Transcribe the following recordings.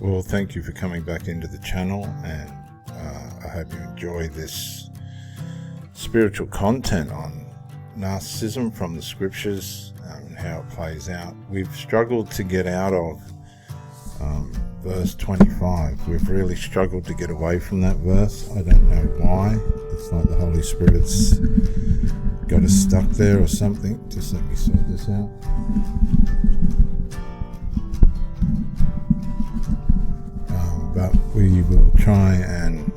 Well, thank you for coming back into the channel, and I hope you enjoy this spiritual content on narcissism from the scriptures and how it plays out. We've struggled to get out of verse 25. We've really struggled to get away from that verse. I don't know why. It's like the Holy Spirit's got us stuck there or something. Just let me sort this out. But we will try and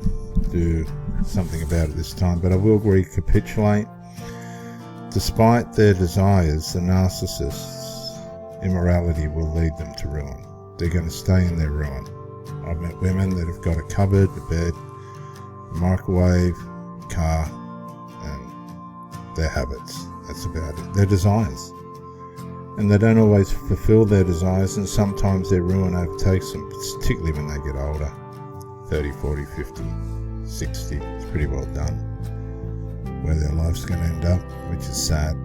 do something about it this time. But I will recapitulate. Despite their desires, the narcissists' immorality will lead them to ruin. They're going to stay in their ruin. I've met women that have got a cupboard, a bed, a microwave, a car, and their habits. That's about it. Their desires. And they don't always fulfill their desires, and sometimes their ruin overtakes them, particularly when they get older. 30, 40, 50, 60. It's pretty well done. Where their life's going to end up, which is sad.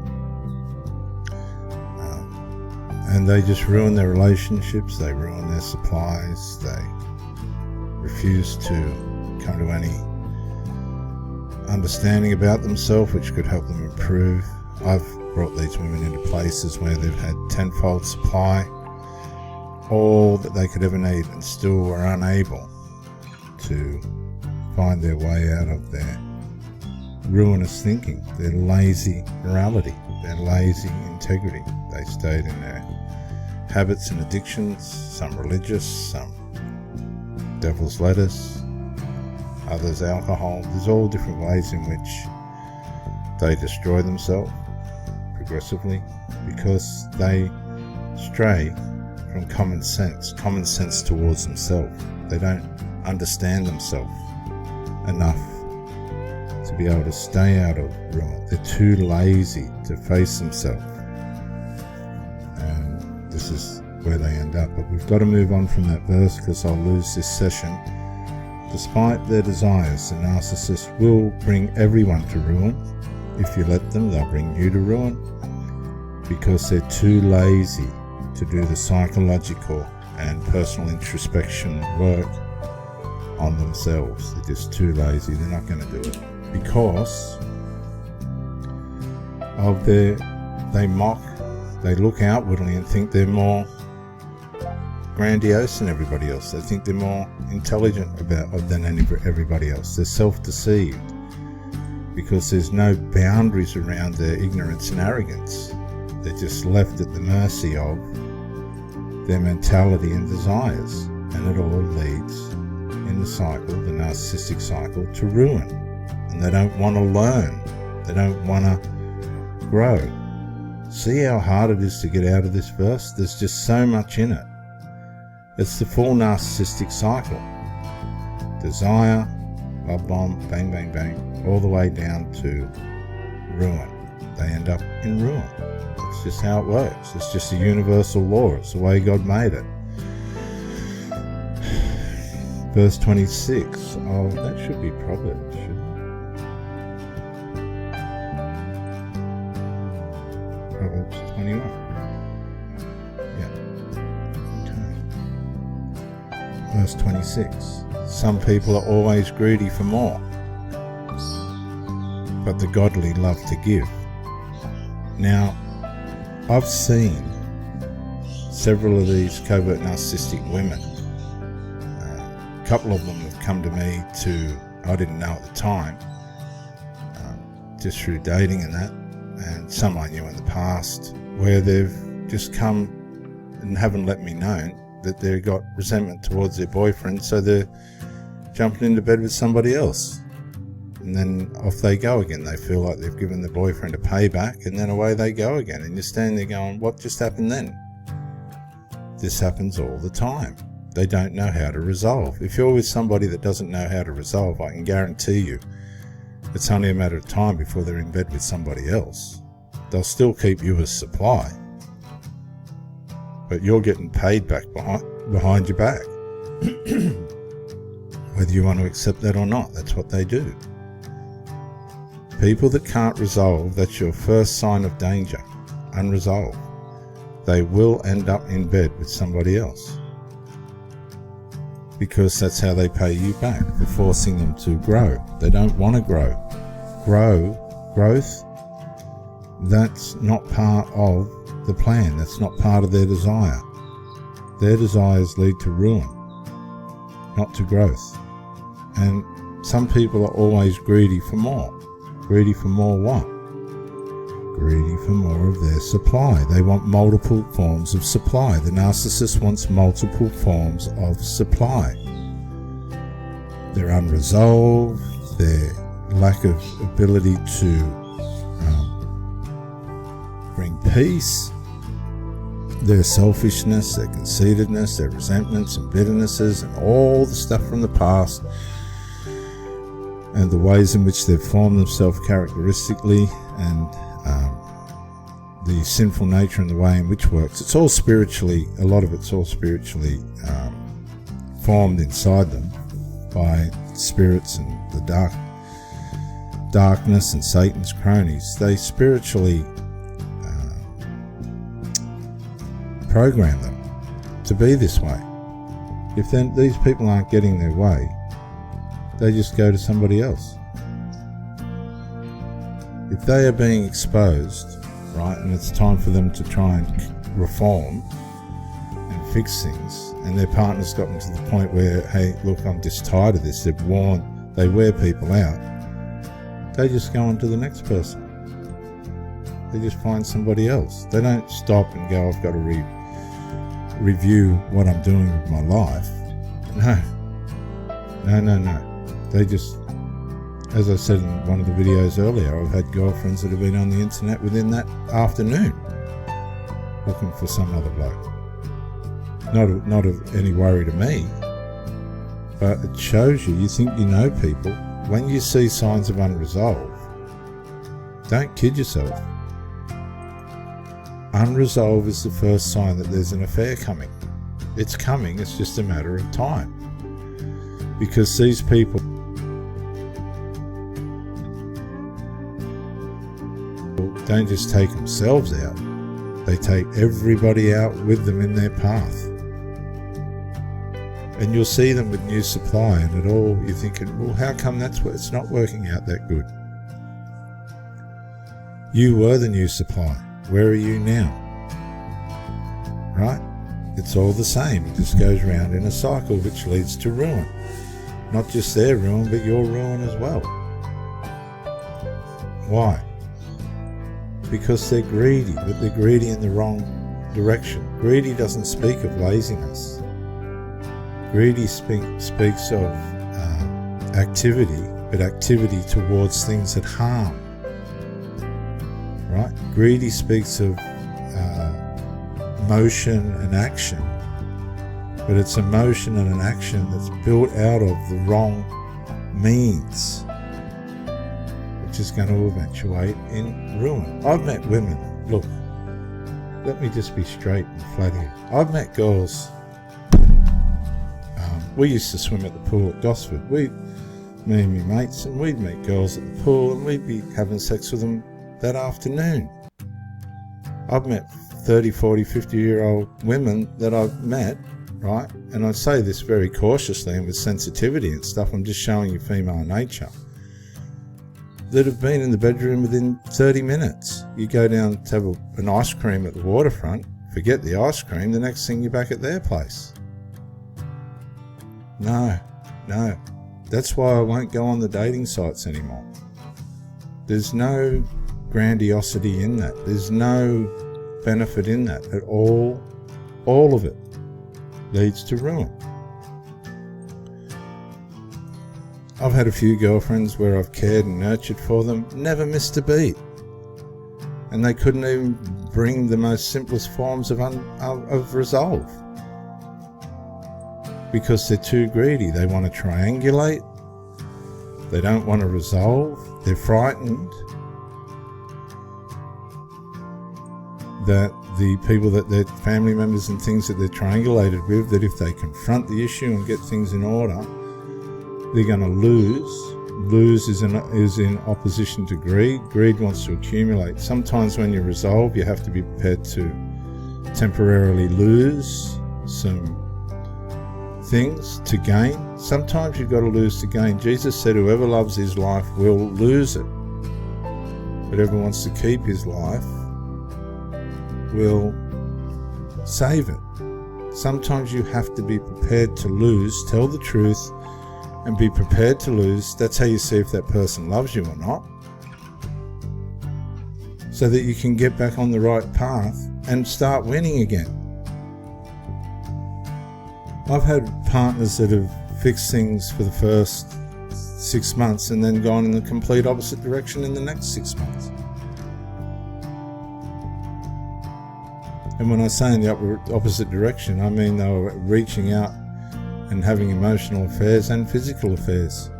And they just ruin their relationships, they ruin their supplies, they refuse to come to any understanding about themselves which could help them improve. I've brought these women into places where they've had tenfold supply, all that they could ever need, and still were unable to find their way out of their ruinous thinking, their lazy morality, their lazy integrity. They stayed in their habits and addictions, some religious, some devil's lettuce, others alcohol. There's all different ways in which they destroy themselves progressively because they stray from common sense towards themselves. They don't understand themselves enough to be able to stay out of ruin. They're too lazy to face themselves. And this is where they end up. But we've got to move on from that verse because I'll lose this session. Despite their desires, the narcissist will bring everyone to ruin. If you let them, they'll bring you to ruin because they're too lazy to do the psychological and personal introspection work on themselves. They're just too lazy. They're not going to do it because of they mock, they look outwardly and think they're more grandiose than everybody else. They think they're more intelligent than everybody else. They're self-deceived because there's no boundaries around their ignorance and arrogance. They're just left at the mercy of their mentality and desires, and it all leads in the cycle, the narcissistic cycle, to ruin. And they don't want to learn. They don't want to grow. See how hard it is to get out of this verse? There's just so much in it. It's the full narcissistic cycle. Desire, love bomb, bang, bang, bang, all the way down to ruin. They end up in ruin. It's just how it works. It's just a universal law. It's the way God made it. Verse 26. Oh, that should be Proverbs, shouldn't it? Proverbs 21. Yeah. Okay. Verse 26. Some people are always greedy for more, but the godly love to give. Now, I've seen several of these covert narcissistic women. A couple of them have come to me I didn't know at the time, just through dating and that, and some I knew in the past, where they've just come and haven't let me know that they've got resentment towards their boyfriend, so they're jumping into bed with somebody else. And then off they go again. They feel like they've given the boyfriend a payback, and then away they go again. And you're standing there going, what just happened then? This happens all the time. They don't know how to resolve. If you're with somebody that doesn't know how to resolve, I can guarantee you it's only a matter of time before they're in bed with somebody else. They'll still keep you as supply, but you're getting paid back behind your back. Whether you want to accept that or not, that's what they do. People that can't resolve, that's your first sign of danger, unresolved. They will end up in bed with somebody else. because that's how they pay you back, for forcing them to grow. They don't want to grow. Growth, that's not part of the plan. That's not part of their desire. Their desires lead to ruin, not to growth. And some people are always greedy for more. Greedy for more what? Greedy for more of their supply. They want multiple forms of supply. The narcissist wants multiple forms of supply. Their unresolved, their lack of ability to bring peace, their selfishness, their conceitedness, their resentments and bitternesses, and all the stuff from the past, and the ways in which they've formed themselves characteristically, and the sinful nature and the way in which works. It's all spiritually, a lot of it's all spiritually formed inside them by spirits and the darkness and Satan's cronies. They spiritually program them to be this way. If then these people aren't getting their way, they just go to somebody else. If they are being exposed, right, and it's time for them to try and reform and fix things, and their partner's gotten to the point where, hey, look, I'm just tired of this, they've worn, they wear people out, they just go on to the next person. They just find somebody else. They don't stop and go, I've got to review what I'm doing with my life. No. They just, as I said in one of the videos earlier, I've had girlfriends that have been on the internet within that afternoon looking for some other bloke. Not of any worry to me, but it shows you think you know people. When you see signs of unresolved, don't kid yourself. Unresolved is the first sign that there's an affair coming. It's coming, it's just a matter of time. Because these people don't just take themselves out, they take everybody out with them in their path. And you'll see them with new supply, and it all, you're thinking, well, how come it's not working out that good? You were the new supply. Where are you now? Right? It's all the same. It just goes round in a cycle, which leads to ruin. Not just their ruin, but your ruin as well. Why? Because they're greedy, but they're greedy in the wrong direction. Greedy doesn't speak of laziness. Greedy speaks of activity, but activity towards things that harm. Right? Greedy speaks of motion and action, but it's a motion and an action that's built out of the wrong means, which is going to eventuate in ruin. I've met women, look, let me just be straight and flat here. I've met girls, we used to swim at the pool at Gosford. Me and my mates, and we'd meet girls at the pool and we'd be having sex with them that afternoon. I've met 30, 40, 50-year-old women that I've met, right? And I say this very cautiously and with sensitivity and stuff. I'm just showing you female nature. That have been in the bedroom within 30 minutes. You go down to have an ice cream at the waterfront, forget the ice cream, the next thing you're back at their place. No. That's why I won't go on the dating sites anymore. There's no grandiosity in that. There's no benefit in that at all. All of it leads to ruin. I've had a few girlfriends where I've cared and nurtured for them, never missed a beat. And they couldn't even bring the most simplest forms of resolve. Because they're too greedy. They want to triangulate. They don't want to resolve. They're frightened that the people that their family members and things that they're triangulated with, that if they confront the issue and get things in order, they're going to lose. Lose is in opposition to greed. Greed wants to accumulate. Sometimes when you resolve, you have to be prepared to temporarily lose some things to gain. Sometimes you've got to lose to gain. Jesus said whoever loves his life will lose it. Whoever wants to keep his life will save it. Sometimes you have to be prepared to lose, tell the truth, and be prepared to lose. That's how you see if that person loves you or not. So that you can get back on the right path and start winning again. I've had partners that have fixed things for the first 6 months and then gone in the complete opposite direction in the next 6 months. And when I say in the opposite direction, I mean they were reaching out and having emotional affairs and physical affairs.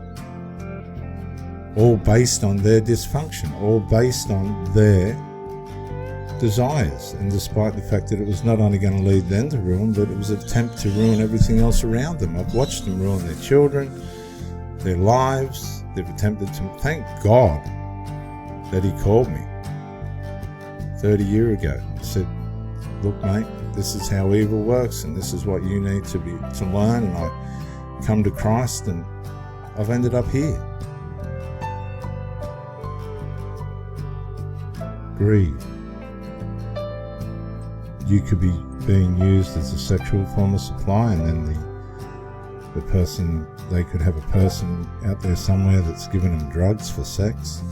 All based on their dysfunction, all based on their desires. And despite the fact that it was not only going to lead them to ruin, but it was an attempt to ruin everything else around them. I've watched them ruin their children, their lives. They've attempted to. Thank God that he called me 30 years ago. He said, look mate, this is how evil works and this is what you need to learn. And I come to Christ and I've ended up here. Greed. You could be being used as a sexual form of supply, and then the person, they could have a person out there somewhere that's giving them drugs for sex,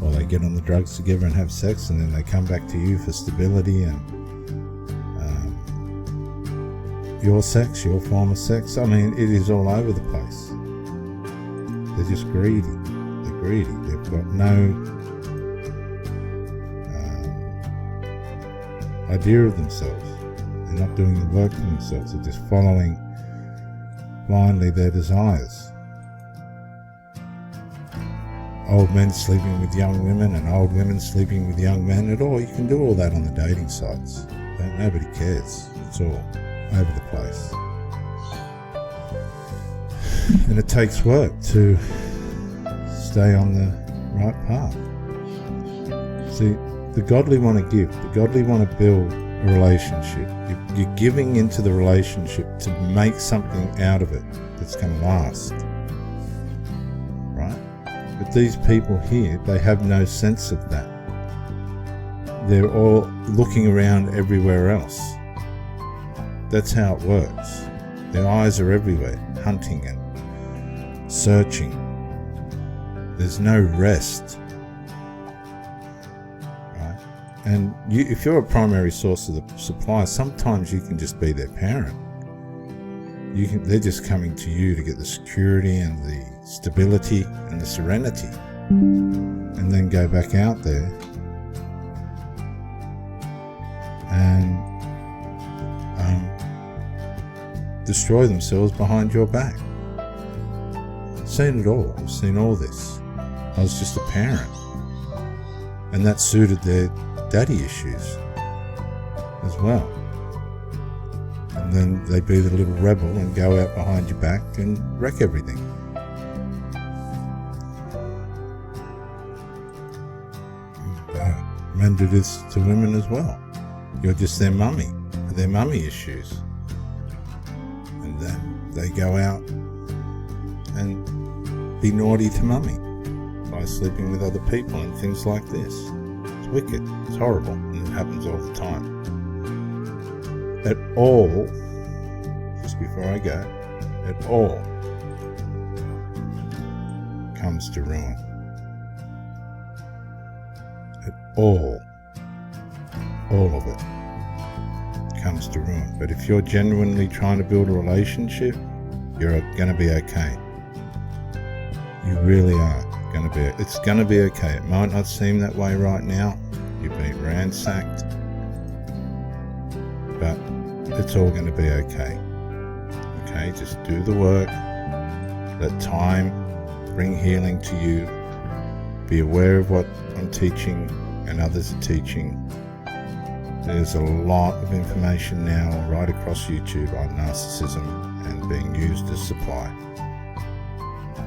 or they get on the drugs together and have sex, and then they come back to you for stability and your sex, your form of sex. I mean, it is all over the place. They're just greedy. They're greedy. They've got no idea of themselves. They're not doing the work for themselves. They're just following blindly their desires. Old men sleeping with young women and old women sleeping with young men. You can do all that on the dating sites. Nobody cares. It's all over the place. And it takes work to stay on the right path. See, the godly want to give. The godly want to build a relationship. You're giving into the relationship to make something out of it that's going to last. Right? But these people here, they have no sense of that. They're all looking around everywhere else. That's how it works. Their eyes are everywhere, hunting and searching. There's no rest. Right? And if you're a primary source of the supply, sometimes you can just be their parent. They're just coming to you to get the security and the stability and the serenity, and then go back out there and destroy themselves behind your back. I've seen it all. I've seen all this. I was just a parent, and that suited their daddy issues as well. And then they be the little rebel and go out behind your back and wreck everything. Men do this to women as well. You're just their mummy, their mummy issues. And then they go out and be naughty to mummy by sleeping with other people and things like this. It's wicked, it's horrible, and it happens all the time. It all, just before I go, it all comes to ruin. It all of it comes to ruin. But if you're genuinely trying to build a relationship, you're going to be okay. You really are going to be. It's going to be okay. It might not seem that way right now. You've been ransacked, but it's all going to be okay. Okay, just do the work. Let time bring healing to you. Be aware of what I'm teaching and others are teaching. There's a lot of information now right across YouTube on narcissism and being used as supply.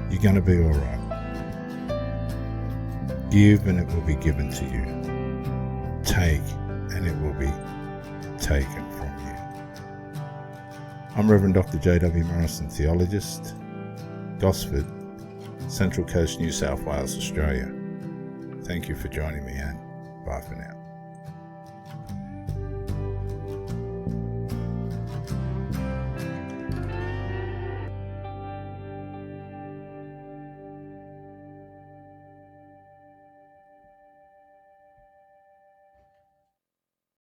You're going to be all right. Give and it will be given to you. Take and it will be taken from you. I'm Reverend Dr. J.W. Morrison, theologist, Gosford, Central Coast, New South Wales, Australia. Thank you for joining me, and bye for now.